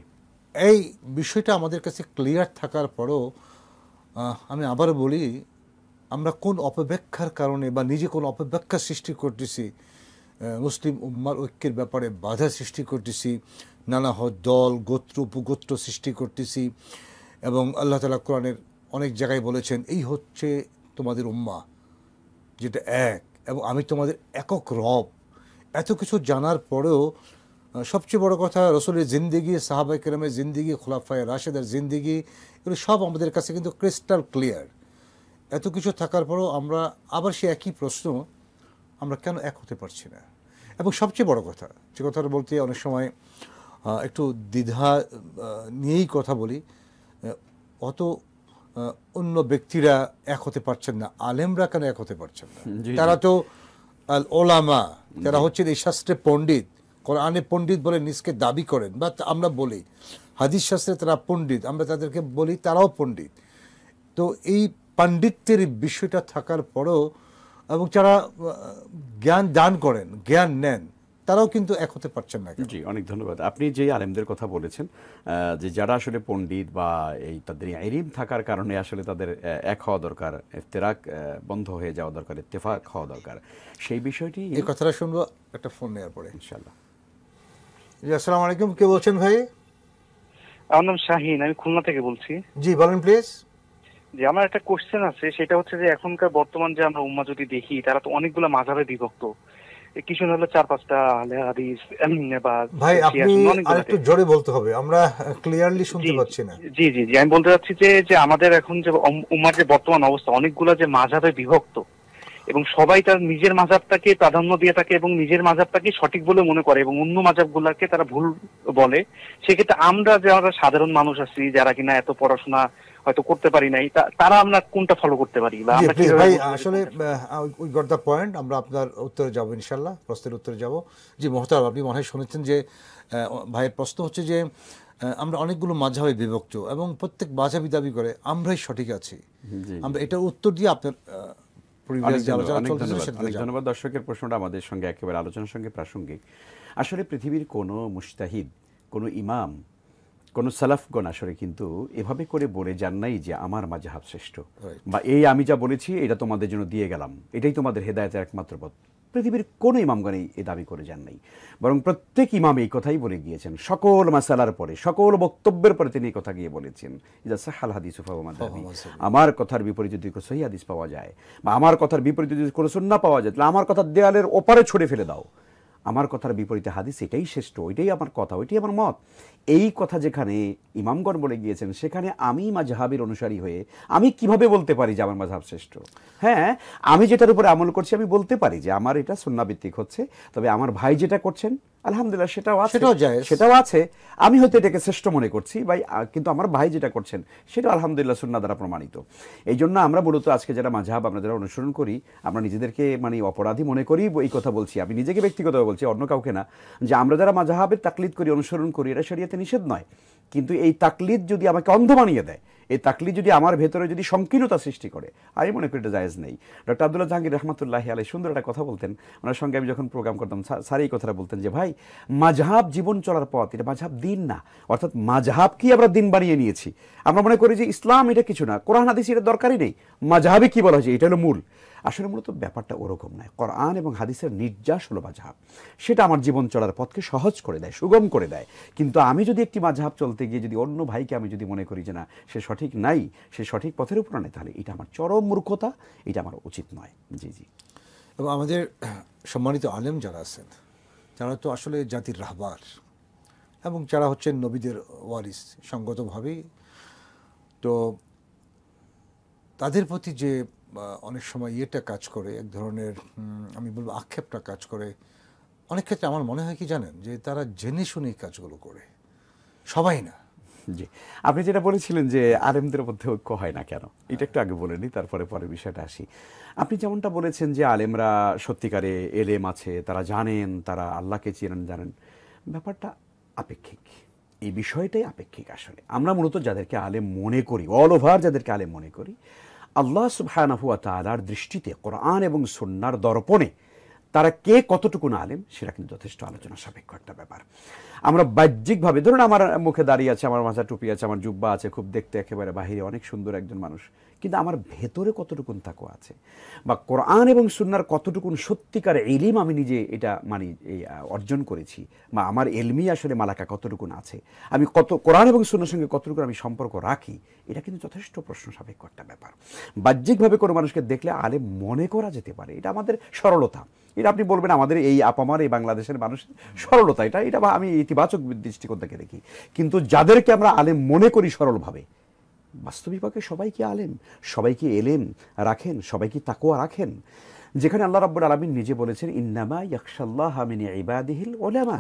এই বিষয়টা আমাদের কাছে ক্লিয়ার থাকার পরও আমি আবার বলি, আমরা কোন অপব্যাখ্যার কারণে বা নিজে কোন অপব্যাখ্যা সৃষ্টি করতেছি, মুসলিম উম্মার ঐক্যের ব্যাপারে বাধা সৃষ্টি করতেছি, নানা দল, গোত্র, উপগোত্র সৃষ্টি করতেছি। এবং আল্লাহ তাআলা কোরআনের অনেক জায়গায় বলেছেন, এই হচ্ছে তোমাদের উম্মাহ, যেটা এক, এবং আমি তোমাদের একক রব। এত কিছু জানার পরেও সবচেয়ে বড় কথা, রাসূলের জিন্দেগি, সাহাবায়ে কেরামের জিন্দেগি, খুলাফায়ে রাশেদের জিন্দেগি, এগুলো সব আমাদের কাছে কিন্তু ক্রিস্টাল ক্লিয়ার। এত কিছু থাকার পরেও আমরা আবার সে একই প্রশ্ন, আমরা কেন এক হতে পারছি না? এবং সবচেয়ে বড় কথা, যে কথাটা বলতে অনেক সময় একটু দ্বিধা নিয়েই কথা বলি, অত অন্য ব্যক্তিরা এক হতে পারছেন না, আলেমরা কেন এক হতে পারছেন না? তারা তো আল ওলামা, তারা হচ্ছেন এই শাস্ত্রে পণ্ডিত, কোরআনে পণ্ডিত বলে নিজকে দাবি করেন, বা আমরা বলি হাদিস শাস্ত্রে তারা পণ্ডিত, আমরা তাদেরকে বলি তারাও পণ্ডিত। তো এই পাণ্ডিত্যের বিষয়টা থাকার পরেও, এবং যারা জ্ঞান দান করেন, জ্ঞান নেন, তারাও কিন্তু এক হতে পারছেন না। জি, অনেক ধন্যবাদ। আপনি যে আলেমদের কথা বলেছেন, যে যারা আসলে পণ্ডিত বা এই তাদের ইলম থাকার কারণে আসলে তাদের এক হওয়া দরকার, ইফতিরাক বন্ধ হয়ে যাওয়া দরকার, ইত্তেফাক হওয়া দরকার, সেই বিষয়টি এই কথাটা শুনবো একটা ফোন নেওয়ার পরে ইনশাআল্লাহ। জি, আসসালামু আলাইকুম, কে বলছেন ভাই? আমার নাম শাহিন, আমি খুলনা থেকে বলছি। জি বলেন প্লিজ। যে আমার একটা কোশ্চেন আছে, সেটা হচ্ছে যে এখনকার বর্তমান যে আমরা উম্মাহ যদি দেখি, তারা তো অনেকগুলো মাযহাবে বিভক্ত। কিছু না হলে 4-5টা আহলে হাদিস বা ভাই আপনি আরেকটু জোরে বলতে হবে, আমরা ক্লিয়ারলি শুনতে পাচ্ছি না। জি জি জি, আমি বলতে চাচ্ছি যে আমাদের এখন যে উম্মাহর যে বর্তমান অবস্থা, অনেকগুলো যে মাযহাবে বিভক্ত এবং সবাই তার নিজের মাযহাবটাকে প্রাধান্য দিয়ে থাকে এবং নিজের মাযহাবটাকে সঠিক বলে মনে করে এবং অন্য মাযহাবগুলোকে তারা ভুল বলে। সেক্ষেত্রে আমরা যারা সাধারণ মানুষ আছি, যারা কিনা এত পড়াশোনা হয়তো করতে পারি নাই, তারা আমরা কোনটা ফলো করতে পারি বা আমরা কিভাবে? ভাই আসলে উই গট দ্য পয়েন্ট, আমরা আপনার উত্তরে যাব ইনশাআল্লাহ, প্রশ্নের উত্তরে যাব। জি মোহতারাম, আপনি মনে হয় শুনেছেন যে ভাইয়ের প্রশ্ন হচ্ছে যে আমরা অনেকগুলো মাযহাবে বিভক্ত এবং প্রত্যেক মাযহাবী দাবি করে আমরাই সঠিক আছি। আমরা এটার উত্তর দিয়ে আপনার ধন্যবাদ। দর্শকের প্রশ্নটা আমাদের সঙ্গে একেবারে আলোচনার সঙ্গে প্রাসঙ্গিক। আসলে পৃথিবীর কোনো মুজতাহিদ, কোনো ইমাম, কোনো সালাফগণ আসলে কিন্তু এভাবে করে বলে যান নাই যে আমার মাযহাব শ্রেষ্ঠ বা এই আমি যা বলেছি এটা তোমাদের জন্য দিয়ে গেলাম, এটাই তোমাদের হেদায়েতের একমাত্র পথ। পৃথিবীর কোনো ইমামগণ এই দাবি করে যান নাই, বরং প্রত্যেক ইমাম এই কথাই বলে গিয়েছেন। সকল মাসালার পরে, সকল বক্তব্যের পরে তিনি এই কথা গিয়ে বলেছেন, ইযা সাহাল হাদিসু ফাহুয়া মাযহাবি, আমার কথার বিপরীতে যদি কোনো সহিহ হাদিস পাওয়া যায় বা আমার কথার বিপরীতে যদি কোনো সুন্নাহ পাওয়া যায়, তাহলে আমার কথার দেয়ালের ওপারে ছুঁড়ে ফেলে দাও। আমার কথার বিপরীতে হাদিস, এটাই শ্রেষ্ঠ, ওইটাই আমার কথা, ওইটাই আমার মত। এই কথা যেখানে ইমামগণ বলে গিয়েছেন, সেখানে আমি মাযহাবের অনুসারী হয়ে আমি কিভাবে বলতে পারি যে আমার মাযহাব শ্রেষ্ঠ? হ্যাঁ, আমি যেটার উপরে আমল করছি আমি বলতে পারি যে আমার এটা সুন্নাহ ভিত্তিক হচ্ছে, তবে আমার ভাই যেটা করছেন আলহামদুলিল্লাহ সেটাও আছে, আমি হয়তো এটাকে শ্রেষ্ঠ মনে করছি ভাই, কিন্তু আমার ভাই যেটা করছেন সেটা আলহামদুলিল্লাহ সুন্নাহ দ্বারা প্রমাণিত। এই জন্য আমরা মূলত আজকে যারা মাযহাব আমরা যারা অনুসরণ করি, আমরা নিজেদেরকে মানে অপরাধী মনে করি এই কথা বলছি, আমি নিজেকে ব্যক্তিগতভাবে বলছি, অন্য কাউকে না, যে আমরা যারা মাযহাবের তাকলিদ করি, অনুসরণ করি, এটা শরীয়তে নিষেধ নয়, কিন্তু এই তাকলিদ যদি আমাকে অন্ধ বানিয়ে দেয়, এই তাকলিদ যদি আমার ভেতরে যদি সংকীর্ণতা সৃষ্টি করে, আমি মনে করি এটা জায়েজ নেই। ডক্টর আব্দুল্লাহ জাহাঙ্গীর রহমতুল্লাহি আলাইহি সুন্দর একটা কথা বলতেন, ওনার সঙ্গে আমি যখন প্রোগ্রাম করতাম স্যার এই কথাটা বলতেন যে ভাই, মাযহাব জীবন চলার পথ, এটা মাযহাব দিন না। অর্থাৎ মাযহাবকেই আমরা দিন বানিয়ে নিয়েছি। আমরা মনে করি যে ইসলাম এটা কিছু না, কোরআন হাদিস এটা দরকারই নেই, মাযহাবে কি বলা হয়েছে এটা হলো মূল। আসলে মূলত ব্যাপারটা ওরকম নয়। কোরআন এবং হাদিসের নির্যাস হলো মাযহাব, সেটা আমার জীবন চলার পথকে সহজ করে দেয়, সুগম করে দেয়। কিন্তু আমি যদি একটি মাযহাব চলতে গিয়ে যদি অন্য ভাইকে আমি যদি মনে করি যে না সে সঠিক নাই, সে সঠিক পথের উপর নেই, তাহলে এটা আমার চরম মূর্খতা, এটা আমার উচিত নয়। জি জি। এবং আমাদের সম্মানিত আলেম যারা আছেন, যারা তো আসলে জাতির রাহবার এবং যারা হচ্ছেন নবীদের ওয়ারিস সঙ্গতভাবেই, তো তাদের প্রতি যে অনেক সময় ইয়েটা কাজ করে, এক ধরনের আমি বলবো আক্ষেপটা কাজ করে, অনেক ক্ষেত্রে আমার মনে হয় কি জানেন, যে তারা জেনে শুনে কাজগুলো করে, সবাই না। জি, আপনি যেটা বলেছিলেন যে আলেমদের মধ্যে ঐক্য হয় না কেন, এটা একটু আগে বলে নিই, তারপরে পরে বিষয়টা আসি। আপনি যেমনটা বলেছেন যে আলেমরা সত্যিকারে এলেম আছে, তারা জানেন, তারা আল্লাহকে জানেন, ব্যাপারটা আপেক্ষিক, এই বিষয়টাই আপেক্ষিক। আসলে আমরা মূলত যাদেরকে আলেম মনে করি, অল ওভার যাদেরকে আলেম মনে করি, আল্লাহ সুবহানাহু ওয়া তাআলার দৃষ্টিতে কোরআন এবং সুন্নাহর দর্পণে তারা কে কতটুকু আলেম, সেটা কিন্তু যথেষ্ট আলোচনা সাপেক্ষ একটা ব্যাপার। আমরা বাহ্যিকভাবে, ধরুন আমার মুখে দাঁড়িয়ে আছে, আমার মাথা টুপি আছে, আমার জুব্বা আছে, খুব দেখতে একেবারে বাহিরে অনেক সুন্দর একজন মানুষ, কিন্তু আমার ভেতরে কতটুকুন তাকওয়া আছে, বা কোরআন এবং সুন্নাহর কতটুকুন সত্যিকার ইলম আমি নিজে এটা মানে অর্জন করেছি, বা আমার এলমি আসলে মালাকা কতটুকুন আছে, আমি কত কোরআন এবং সুন্নাহর সঙ্গে কতটুকুন আমি সম্পর্ক রাখি, এটা কিন্তু যথেষ্ট প্রশ্ন সাপেক্ষ একটা ব্যাপার। বাহ্যিকভাবে কোনো মানুষকে দেখলে আলেম মনে করা যেতে পারে, এটা আমাদের সরলতা, এটা আপনি বলবেন আমাদের এই আপামার এই বাংলাদেশের মানুষের সরলতা, এটা আমি ইতিবাচক দৃষ্টিকোণ থেকে দেখি। কিন্তু যাদেরকে আমরা আলেম মনে করি সরলভাবে, বাস্তবিকভাবে সবাই কি আলেম, সবাই কি এলেম রাখেন, সবাই কি তাকওয়া রাখেন? যেখানে আল্লাহ রাব্বুল আলামিন নিজে বলেছেন ইন্নামা ইয়াখশাল্লাহা মিন ইবাদিহিল উলামা,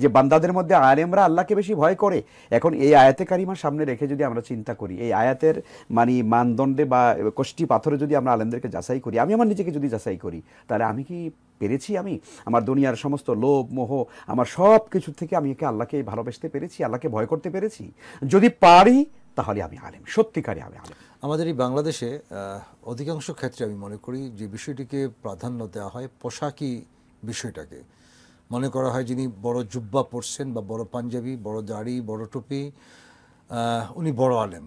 যে বান্দাদের মধ্যে আলেমরা আল্লাহকে বেশি ভয় করে। এখন এই আয়াতে কারিমার সামনে রেখে যদি আমরা চিন্তা করি, এই আয়াতের মানে মানদণ্ডে বা কষ্টি পাথরে যদি আমরা আলেমদেরকে যাচাই করি, আমি আমার নিজেকে যদি যাচাই করি, তাহলে আমি কি পেরেছি, আমি আমার দুনিয়ার সমস্ত লোভ মোহ আমার সব কিছু থেকে আমি আল্লাহকে ভালোবাসতে পেরেছি, আল্লাহকে ভয় করতে পেরেছি? যদি পারি তাহলে আমি আলেম, সত্যিকারে আমি আলেম। আমাদের এই বাংলাদেশে অধিকাংশ ক্ষেত্রে আমি মনে করি যে বিষয়টিকে প্রাধান্য দেওয়া হয়, পোশাকি বিষয়টাকে মনে করা হয়, যিনি বড় জুব্বা পরছেন বা বড় পাঞ্জাবি, বড় দাড়ি, বড় টুপি, উনি বড় আলেম।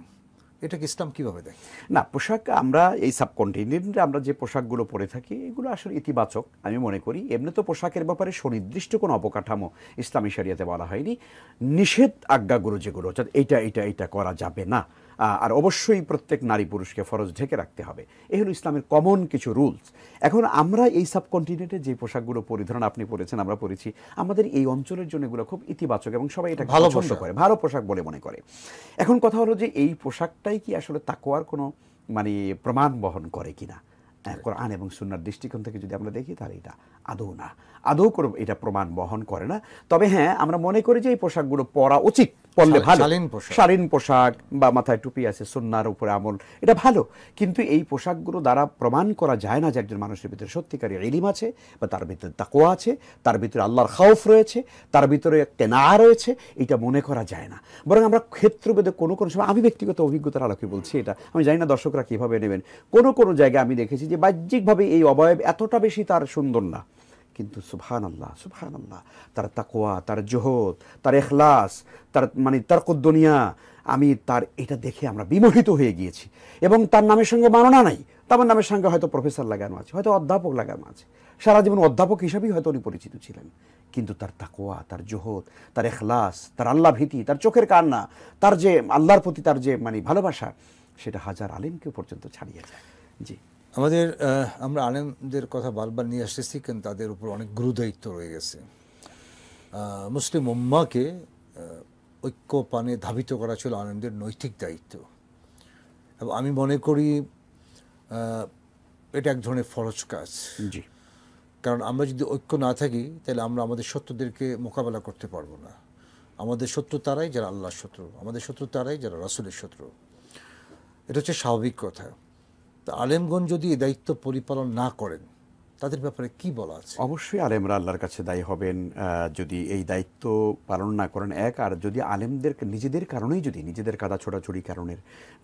এটাকে ইসলাম কিভাবে দেখে? না, পোশাক আমরা এই সাবকন্টিনেন্টে আমরা যে পোশাকগুলো পরে থাকি এগুলো আসলে ইতিবাচক আমি মনে করি। এমনি তো পোশাকের ব্যাপারে সুনির্দিষ্ট কোনো অবকাঠামো ইসলামী শরিয়াতে বলা হয়নি। নিষেধ আজ্ঞাগুলো যেগুলো অর্থাৎ এইটা করা যাবে না, আর অবশ্যই প্রত্যেক নারী পুরুষকে ফরজ ঢেকে রাখতে হবে, এই হলো ইসলামের কমন কিছু রুলস। এখন আমরা এই সাবকন্টিনেন্টে যে পোশাকগুলো পরিধান আপনি পরেছেন, আমরা পরেছি, আমাদের এই অঞ্চলের জন্য এগুলো খুব ইতিবাচক এবং সবাই এটা ভালো পছন্দ করে, ভালো পোশাক বলে মনে করে। এখন কথা হলো যে এই পোশাকটাই কি আসলে তাকওয়ার কোনো মানে প্রমাণ বহন করে কিনা? কোরআন এবং সুন্নাহর দৃষ্টিকোণ থেকে যদি আমরা দেখি তাহলে এটা আদৌ করে এটা প্রমাণ বহন করে না। তবে হ্যাঁ, আমরা মনে করি যে এই পোশাকগুলো পরা উচিত, পরলে ভালো, শালীন পোশাক বা মাথায় টুপি আছে, সুন্নাহর উপরে আমল, এটা ভালো। কিন্তু এই পোশাকগুলো দ্বারা প্রমাণ করা যায় না যে একজন মানুষের ভিতরে সত্যিকারী ইলম আছে, বা তার ভিতরে তাকওয়া আছে, তার ভিতরে আল্লাহর খাউফ রয়েছে, তার ভিতরে কেনা রয়েছে, এটা মনে করা যায় না। বরং আমরা ক্ষেত্রভেদে কোনো সময়, আমি ব্যক্তিগত অভিজ্ঞতার আলোকে বলছি এটা, আমি জানি না দর্শকরা কীভাবে নেবেন, কোনো জায়গায় আমি দেখেছি যে বাহ্যিকভাবে এই অবয়ব এতটা বেশি তার সুন্দর না, কিন্তু সুবহানাল্লাহ, তার তাকওয়া, তার জোহদ, তার ইখলাস, তার মানে তারকুদ্দুনিয়া, আমি তার এটা দেখে আমরা বিমোহিত হয়ে গিয়েছি। এবং তার নামের সঙ্গে মাননা নাই, তার নামের সঙ্গে হয়তো প্রফেসর লাগানো আছে, হয়তো অধ্যাপক লাগানো আছে, সারা জীবন অধ্যাপক হিসাবেই হয়তো উনি পরিচিত ছিলেন, কিন্তু তার তাকওয়া, তার জোহদ, তার ইখলাস, তার আল্লাহ ভীতি, তার চোখের কান্না, তার যে আল্লাহর প্রতি তার যে মানে ভালোবাসা, সেটা হাজার আলেমকে পর্যন্ত ছাড়িয়ে যায়। জি, আমরা আলেমদের কথা বারবার নিয়ে আসতেছি, কিন্তু তাদের উপর অনেক গুরুদায়িত্ব রয়ে গেছে। মুসলিম উম্মাহকে ঐক্য পানে ধাবিত করা ছিল আলেমদের নৈতিক দায়িত্ব, এবং আমি মনে করি এটা এক ধরনের ফরজ কাজ। জি, কারণ আমরা যদি ঐক্য না থাকি তাহলে আমরা আমাদের শত্রুদেরকে মোকাবেলা করতে পারবো না। আমাদের শত্রু তারাই যারা আল্লাহর শত্রু, আমাদের শত্রু তারাই যারা রাসূলের শত্রু। এটা হচ্ছে স্বাভাবিক কথা। তা আলেমগণ যদি এই দায়িত্ব পরিপালন না করেন, তাদের ব্যাপারে কি বলা আছে? অবশ্যই আলেমরা আল্লাহর কাছে দায়ী হবেন যদি এই দায়িত্ব পালন না করেন। আর যদি আলেমদের নিজেদের কারণেই, যদি নিজেদের কাদা ছোড়াছুড়ি কারণে,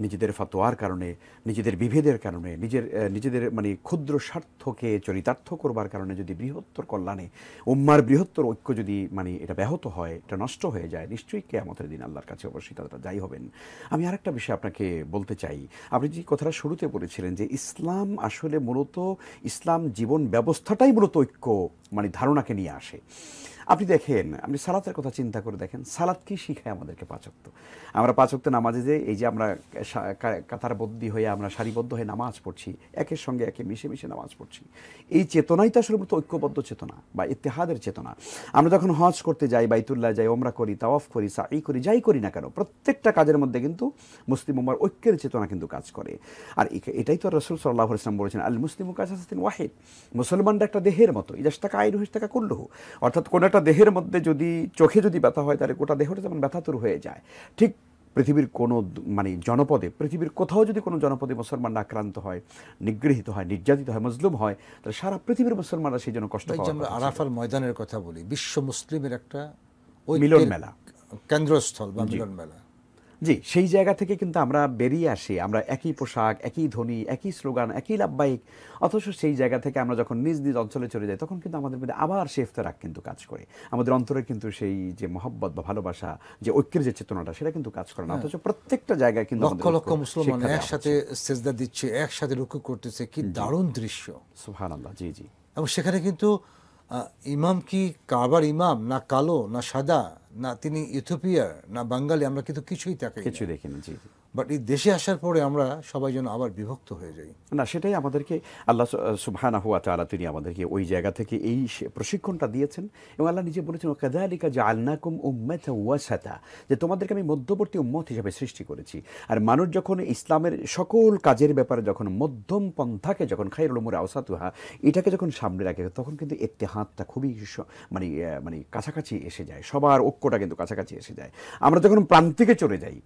নিজেদের ফতোয়ার কারণে, নিজেদের বিভেদের কারণে, নিজেদের মানে ক্ষুদ্র স্বার্থকে চরিতার্থ করবার কারণে যদি বৃহত্তর কল্যাণে উম্মার বৃহত্তর ঐক্য যদি মানে এটা ব্যাহত হয়, এটা নষ্ট হয়ে যায়, নিশ্চয়ই কিয়ামতের দিন আল্লাহর কাছে অবশ্যই তারা দায়ী হবেন। আমি আরেকটা বিষয় আপনাকে বলতে চাই, আপনি যে কথাটা শুরুতে বলেছিলেন যে ইসলাম আসলে মূলত, ইসলাম জীবন ব্যবস্থাটাই মূলত ঐক্য মানে ধারণাকে নিয়ে আসে। আপনি দেখেন, আপনি সালাতের কথা চিন্তা করে দেখেন, সালাত কি শিখায় আমাদেরকে? 5 ওয়াক্ত। আমরা 5 ওয়াক্ত নামাজে যে এই যে আমরা কাতারবদ্ধ হয়ে আমরা সারিবদ্ধ হয়ে নামাজ পড়ছি, একের সঙ্গে একে মিশে নামাজ পড়ছি, এই চেতনাই তো আসলে মূলত ঐক্যবদ্ধ চেতনা বা ইত্তেহাদের চেতনা। আমরা যখন হজ করতে যাই, বাইতুল্লাহ যাই, ওমরা করি, তাওয়াফ করি, সাই করি, যাই করি না কেন, প্রত্যেকটা কাজের মধ্যে কিন্তু মুসলিম উম্মার ঐক্যের চেতনা কিন্তু কাজ করে। আর এটাই তো রাসূল সাল্লাল্লাহু আলাইহি ওয়াসাল্লাম বলেছেন, আল মুসলিমু কাজাসাতিন ওয়াহিদ, মুসলমানটা একটা দেহের মতো, ইদাশতাকা আইনুহু ইশতাকা কুল্লুহু, অর্থাৎ কোন একটা দেহের মধ্যে যদি চোখে যদি ব্যথা হয় তাহলে গোটা দেহটা যেমন ব্যথাতুর হয়ে যায়, ঠিক পৃথিবীর কোনো মানে জনপদে, পৃথিবীর কোথাও যদি কোনো জনপদে মুসলমানরা আক্রান্ত হয়, নিগৃহীত হয়, নির্যাতিত হয়, মজলুম হয়, তাহলে সারা পৃথিবীর মুসলমানরা সেই জন্য কষ্ট পায়। আমরা আরাফার ময়দানের কথা বলি, বিশ্ব মুসলিমের একটা মিলন মেলা, কেন্দ্রস্থল বা মিলন মেলা। জি, সেই জায়গা থেকে কিন্তু আমরা বেরিয়ে আসি, আমরা একই পোশাক, একই ধ্বনি, একই স্লোগান, একই লাভবাহিক, অথচ সেই জায়গা থেকে আমরা যখন নিজ অঞ্চলে চলে যাই, তখন কিন্তু আমাদের মধ্যে আবার সে ইফতেরাক কিন্তু কাজ করে। আমাদের অন্তরে কিন্তু সেই যে মহব্বত বা ভালোবাসা, যে ঐক্যের যে চেতনাটা, সেটা কিন্তু কাজ করে না। অথচ প্রত্যেকটা জায়গায় কিন্তু লক্ষ লক্ষ মুসলমান একসাথে সেজদা দিচ্ছে, একসাথে রুকু করতেছে, কি দারুণ দৃশ্য, সুবহানাল্লাহ। জি জি, এবং সেখানে কিন্তু ইমাম কি কাবার ইমাম না কালো না সাদা, না তিনি ইথিওপিয়ার না বাঙালি, আমরা কিন্তু কিছুই দেখি না। জি জি, বাট এই দেশে আসার পরে আমরা সবাই যেন আবার বিভক্ত হয়ে যাই। না, সেটাই আমাদেরকে আল্লাহ সুবহানাহু ওয়া তাআলা তিনি আমাদেরকে ওই জায়গা থেকে এই প্রশিক্ষণটা দিয়েছেন। এবং আল্লাহ নিজে বলেছেন, কাযালিকা জাআলনাকুম উম্মাতান ওয়াসাতা, যে তোমাদেরকে আমি মধ্যবর্তী উম্মত হিসেবে সৃষ্টি করেছি। আর মানুষ যখন ইসলামের সকল কাজের ব্যাপারে যখন মধ্যম পন্থাকে, যখন খায়রুল উমুরি আওসাতুহা, এটাকে যখন সামনে রাখে, তখন কিন্তু ইত্তেহাদটা খুবই মানে কাছাকাছি এসে যায়, সবার ঐক্যটা কিন্তু কাছাকাছি এসে যায়। আমরা যখন প্রান্তিকে চলে যাই,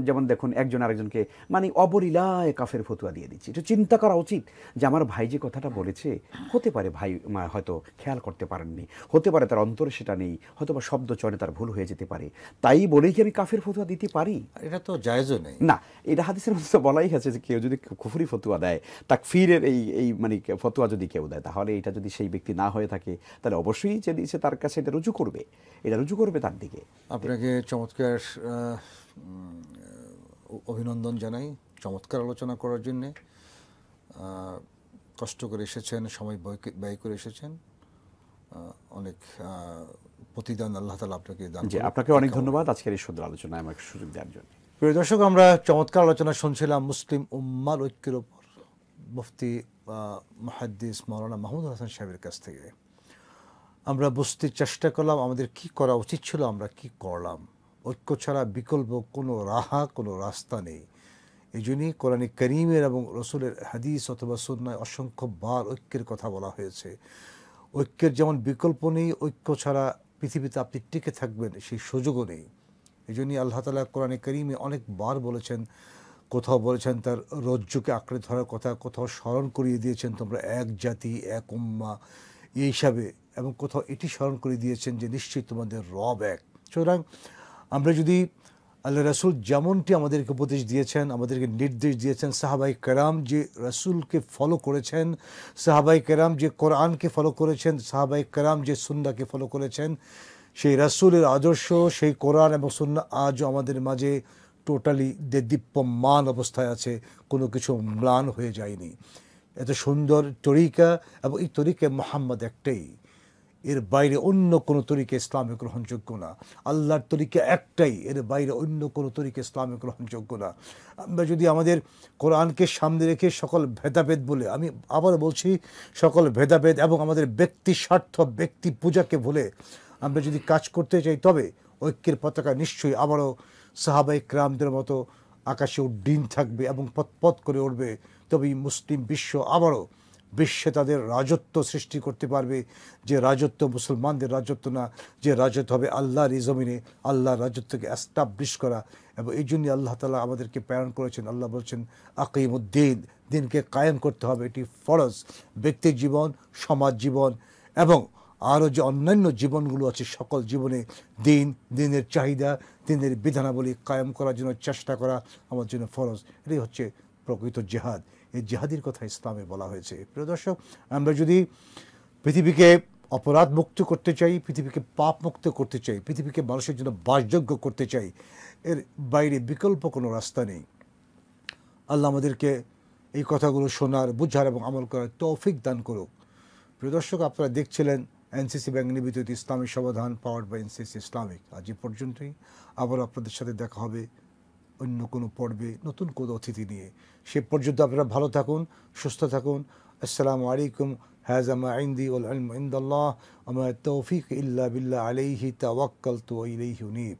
যেমন দেখুন একজন আরেকজনকে মানে অবলীলায় কাফের ফতুয়া দিয়ে দিচ্ছি, এটা চিন্তা করা উচিত যে আমার ভাই যে কথাটা বলেছে, হতে পারে ভাই হয়তো খেয়াল করতে পারেননি, হতে পারে তার অন্তরে সেটা নেই, হয়তো বা শব্দ চয়নে তার ভুল হয়ে যেতে পারে, তাই বলেই কি আমি কাফের ফতুয়া দিতে পারি? এটা তো জায়েজও নেই। না, এটা হাদিসের মধ্যে বলাই আছে যে কেউ যদি কুফরি ফতুয়া দেয়, তাকফিরের এই মানে ফতুয়া যদি কেউ দেয়, তাহলে এটা যদি সেই ব্যক্তি না হয়ে থাকে, তাহলে অবশ্যই যে দিয়েছে তার কাছে এটা রুজু করবে তার দিকে। আপনাকে চমৎকার অভিনন্দন জানাই চমৎকার আলোচনা করার জন্যে। কষ্ট করে এসেছেন, সময় ব্যয় করে এসেছেন, অনেক প্রতিদান আল্লাহ তাআলা আপনাকে দান করুন। আপনাকে অনেক ধন্যবাদ আজকের এই সুন্দর আলোচনায় আমাকে সুযোগ দেওয়ার জন্য। প্রিয় দর্শক, আমরা চমৎকার আলোচনা শুনছিলাম মুসলিম উম্মার ঐক্যের উপর মুফতি মুহাদ্দিস মাওলানা মাহমুদুল হাসান সাহেবের কাছ থেকে। আমরা বুঝতে চেষ্টা করলাম আমাদের কি করা উচিত ছিল, আমরা কি করলাম। ঐক্য ছাড়া বিকল্প কোনো কোনো রাস্তা নেই। এই জন্যই কোরআনে কারীমের এবং রসুলের হাদিস অথবা সুন্নায় অসংখ্যবার ঐক্যের কথা বলা হয়েছে। ঐক্যের যেমন বিকল্প নেই, ঐক্য ছাড়া পৃথিবীতে আপনি টিকে থাকবেন সেই সুযোগও নেই। এই জন্যই আল্লাহ তাআলা কোরআনে কারীমে অনেকবার বলেছেন, কোথাও বলেছেন তার রজ্জুকে আঁকড়ে ধরার কথা, কোথাও স্মরণ করিয়ে দিয়েছেন তোমরা এক জাতি এক উম্মা এই হিসাবে, এবং কোথাও এটি স্মরণ করে দিয়েছেন যে নিশ্চয়ই তোমাদের রব এক। সুতরাং আমরা যদি আল্লাহ রাসূল যেমনটি আমাদেরকে উপদেশ দিয়েছেন, আমাদেরকে নির্দেশ দিয়েছেন, সাহাবাই কেরাম যে রাসূলকে ফলো করেছেন, সাহাবাই কেরাম যে কোরআনকে ফলো করেছেন, সাহাবাই কেরাম যে সুন্নাহকে ফলো করেছেন, সেই রাসূলের আদর্শ, সেই কোরআন এবং সুন্নাহ আজও আমাদের মাঝে টোটালি দেদীপ্যমান অবস্থায় আছে, কোনো কিছু ম্লান হয়ে যায়নি। এত সুন্দর তরিকা, এবং এই তরিকা মুহাম্মদ একটাই, এর বাইরে অন্য কোনো তরিকা ইসলামে গ্রহণযোগ্য না। আল্লাহর তরিকা একটাই, এর বাইরে অন্য কোনো তরিকা ইসলামে গ্রহণযোগ্য না। আমরা যদি আমাদের কোরআনকে সামনে রেখে সকল ভেদাভেদ বলে, আমি আবার বলছি, সকল ভেদাভেদ এবং আমাদের ব্যক্তি স্বার্থ, ব্যক্তি পূজাকে ভুলে আমরা যদি কাজ করতে চাই, তবে ঐক্যের পতাকা নিশ্চয়ই আবারও সাহাবায়ে কেরামদের মতো আকাশে উড্ডীন থাকবে এবং পথ করে উঠবে। তবেই মুসলিম বিশ্ব আবারও বিশ্বে তাদের রাজত্ব সৃষ্টি করতে পারবে, যে রাজত্ব মুসলমানদের রাজত্ব না, যে রাজত্ব হবে আল্লাহর এই জমিনে, আল্লাহর রাজত্বকে এস্টাবলিশ করা। এবং এই জন্যই আল্লাহ তাআলা আমাদেরকে প্রেরণ করেছেন। আল্লাহ বলছেন আকিমুদ্দিন, দিনকে কায়েম করতে হবে, এটি ফরজ। ব্যক্তি জীবন, সমাজ জীবন এবং আরও যে অন্যান্য জীবনগুলো আছে, সকল জীবনে দিনের চাহিদা, দিনের বিধানাবলী কায়েম করার জন্য চেষ্টা করা আমার জন্য ফরজ। এটাই হচ্ছে প্রকৃত জিহাদ। এই জিহাদির কথা ইসলামে বলা হয়েছে। প্রিয় দর্শক, আমরা যদি পৃথিবীকে অপরাধ মুক্ত করতে চাই, পৃথিবীকে পাপ মুক্ত করতে চাই, পৃথিবীকে মানুষের জন্য বাসযোগ্য করতে চাই, এর বাইরে বিকল্প কোনো রাস্তা নেই। আল্লাহ আমাদেরকে এই কথাগুলো শোনার, বুঝার এবং আমল করার তৌফিক দান করুক। প্রিয় দর্শক, আপনারা দেখছিলেন এনসিসি ব্যাংক নিবেদিত ইসলামী সমাধান, পাওয়ার্ড বাই এনসিসি ইসলামিক। আজ এই পর্যন্তই। আবার আপনাদের সাথে দেখা হবে অন্য কোনো পর্বে নতুন কোনো অতিথি নিয়ে। সে পর্যন্ত আপনারা ভালো থাকুন, সুস্থ থাকুন। আসসালামু আলাইকুম। হাযা মা ইনদি ওয়াল ইলমু ইনদাল্লাহ ওয়া মা তাওফীক ইল্লা বিল্লাহ আলাইহি তাওয়াক্কালতু ওয়া ইলাইহি উনীব।